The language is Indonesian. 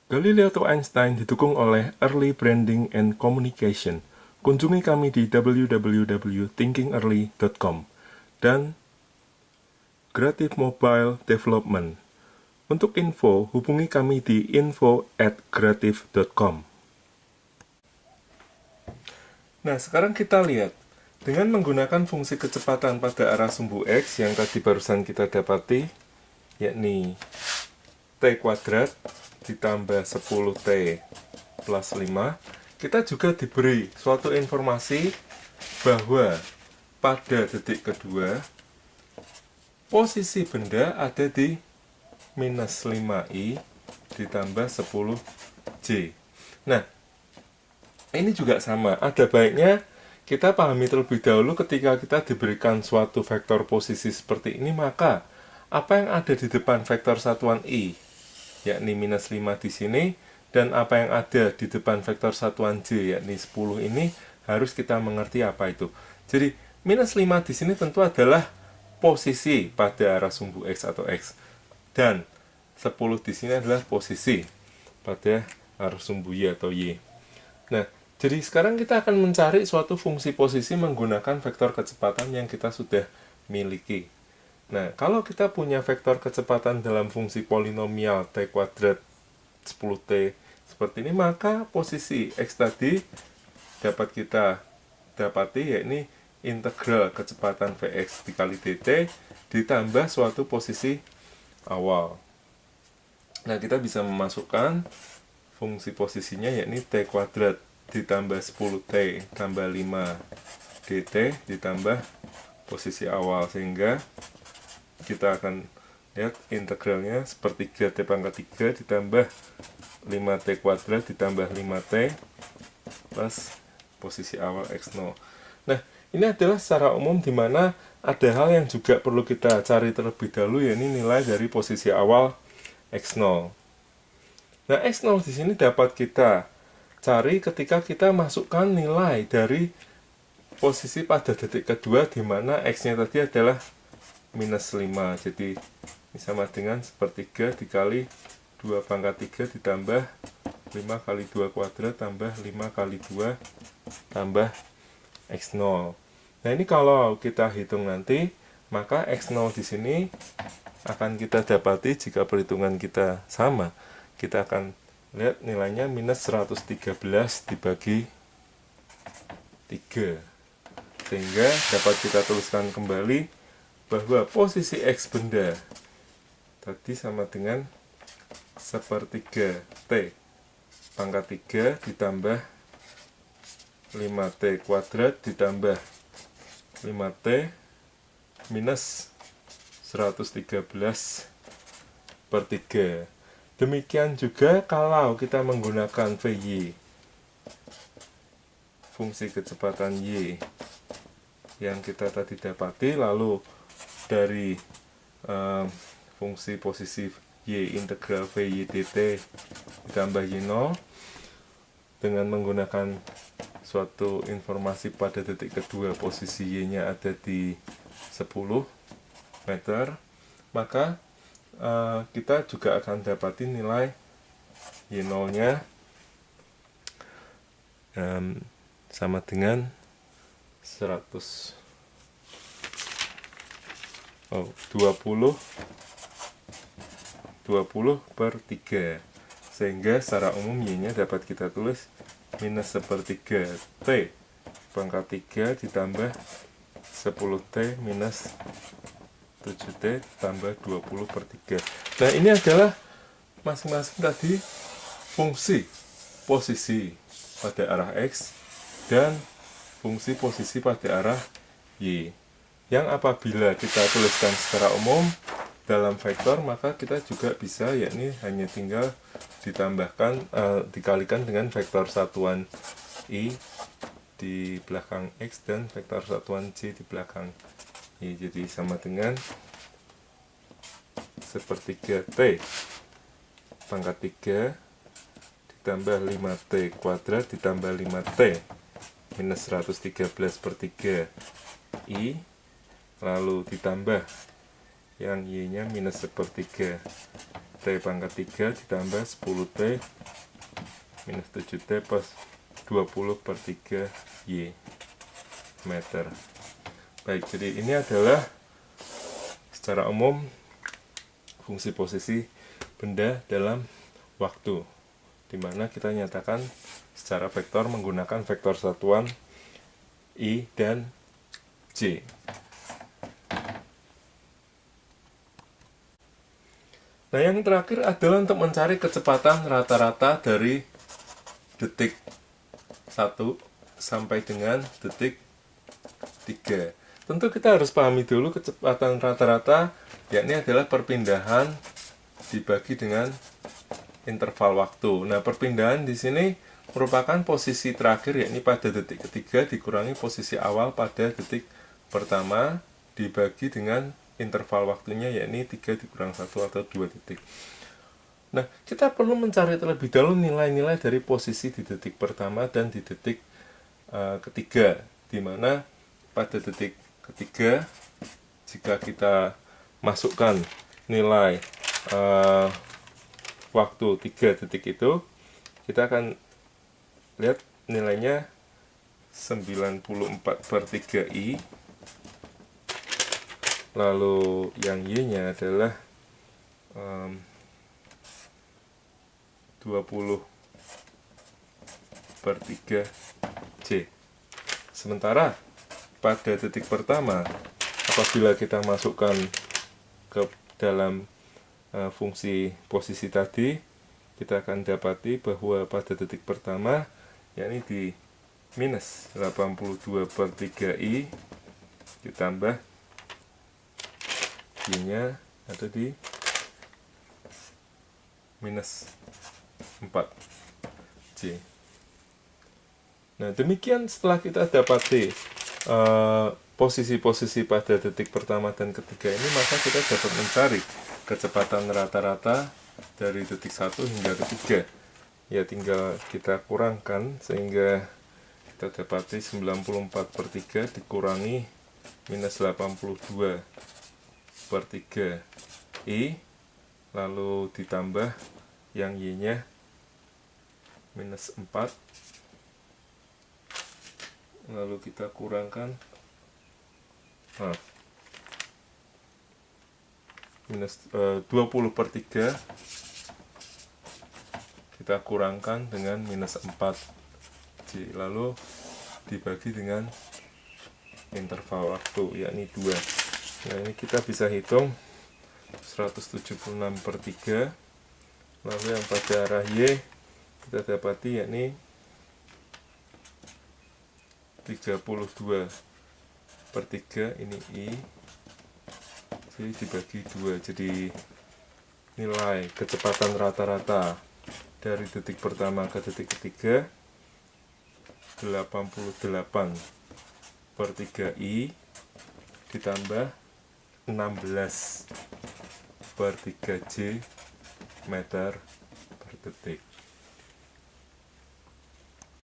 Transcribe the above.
Galileo to Einstein didukung oleh Early Branding and Communication. Kunjungi kami di www.thinkingearly.com dan Creative Mobile Development. Untuk info, hubungi kami di info@creative.com. Nah, sekarang kita lihat. Dengan menggunakan fungsi kecepatan pada arah sumbu X yang tadi barusan kita dapati, yakni T kuadrat ditambah 10T plus 5, kita juga diberi suatu informasi bahwa pada detik kedua, posisi benda ada di minus 5i ditambah 10j. Nah, ini juga sama. Ada baiknya kita pahami terlebih dahulu ketika kita diberikan suatu vektor posisi seperti ini, maka apa yang ada di depan vektor satuan i, yakni minus 5 di sini, dan apa yang ada di depan vektor satuan j, yakni 10 ini, harus kita mengerti apa itu. Jadi, minus 5 di sini tentu adalah posisi pada arah sumbu X atau X. Dan 10 di sini adalah posisi pada arah sumbu Y atau Y. Nah, jadi sekarang kita akan mencari suatu fungsi posisi menggunakan vektor kecepatan yang kita sudah miliki. Nah, kalau kita punya vektor kecepatan dalam fungsi polinomial T kuadrat 10T seperti ini, maka posisi X tadi dapat kita dapati, yakni integral kecepatan Vx dikali dt ditambah suatu posisi awal. Nah, kita bisa memasukkan fungsi posisinya, yakni T kuadrat ditambah 10T tambah 5 dt ditambah posisi awal, sehingga kita akan lihat integralnya sepertiga T pangkat 3 ditambah 5T kuadrat ditambah 5T plus posisi awal X0. Nah, ini adalah secara umum di mana ada hal yang juga perlu kita cari terlebih dahulu, yakni nilai dari posisi awal X0. Nah, X0 di sini dapat kita cari ketika kita masukkan nilai dari posisi pada detik kedua, di mana X-nya tadi adalah minus 5. Jadi, ini sama dengan sepertiga dikali 2 pangkat 3 ditambah 5 kali 2 kuadrat tambah 5 kali 2 tambah X0. Nah, ini kalau kita hitung nanti, maka X0 di sini akan kita dapati jika perhitungan kita sama. Kita akan lihat nilainya minus 113 dibagi 3. Sehingga dapat kita tuliskan kembali bahwa posisi X benda tadi sama dengan sepertiga T pangkat 3 ditambah 5T kuadrat ditambah 5T minus 113 per 3. Demikian juga kalau kita menggunakan Vy, fungsi kecepatan Y yang kita tadi dapati, lalu dari fungsi posisi Y integral Vy dt ditambah Y0 dengan menggunakan suatu informasi pada detik kedua posisi Y-nya ada di 10 meter, maka kita juga akan dapati nilai Y0-nya sama dengan 20 per 3, sehingga secara umum Y-nya dapat kita tulis minus sepertiga T pangkat 3 ditambah 10T minus 7T tambah 20 per 3. Nah, ini adalah masing-masing tadi fungsi posisi pada arah X dan fungsi posisi pada arah Y, yang apabila kita tuliskan secara umum dalam vektor, maka kita juga bisa, yakni hanya tinggal ditambahkan dikalikan dengan vektor satuan I di belakang X dan vektor satuan J di belakang Y. Jadi sama dengan sepertiga T pangkat 3 ditambah 5T kuadrat ditambah 5T minus 113 per 3 I, lalu ditambah yang Y nya minus sepertiga T pangkat 3 ditambah 10T minus 7T plus 20 per 3 Y meter. Baik, jadi ini adalah secara umum fungsi posisi benda dalam waktu, dimana kita nyatakan secara vektor menggunakan vektor satuan I dan J. Nah, yang terakhir adalah untuk mencari kecepatan rata-rata dari detik 1 sampai dengan detik 3. Tentu kita harus pahami dulu kecepatan rata-rata, yakni adalah perpindahan dibagi dengan interval waktu. Nah, perpindahan di sini merupakan posisi terakhir, yakni pada detik ketiga dikurangi posisi awal pada detik pertama dibagi dengan interval waktunya, yakni 3 dikurang 1 atau 2 detik. Nah, kita perlu mencari terlebih dahulu nilai-nilai dari posisi di detik pertama dan di detik ketiga, di mana pada detik ketiga jika kita masukkan nilai waktu 3 detik itu, kita akan lihat nilainya 94 per 3I. Lalu yang Y-nya adalah 20 per 3J. Sementara pada detik pertama, apabila kita masukkan ke dalam fungsi posisi tadi, kita akan dapati bahwa pada detik pertama, yakni di minus 82 per 3I ditambah Y-nya ada di minus 4J. Nah, demikian setelah kita dapati posisi-posisi pada detik pertama dan ketiga ini, maka kita dapat mencari kecepatan rata-rata dari detik 1 hingga ketiga. Ya, tinggal kita kurangkan sehingga kita dapati 94 per 3 dikurangi minus 82 per 3 I, lalu ditambah yang Y-nya minus 4, lalu kita kurangkan minus 20 per 3 kita kurangkan dengan minus 4J, lalu dibagi dengan interval waktu, yakni 2. Nah, ini kita bisa hitung 176 per 3. Lalu yang pada arah Y kita dapati yakni 32 per 3, ini I, jadi dibagi 2, jadi nilai kecepatan rata-rata dari detik pertama ke detik ketiga 88 per 3I ditambah 16 per 3J meter per detik.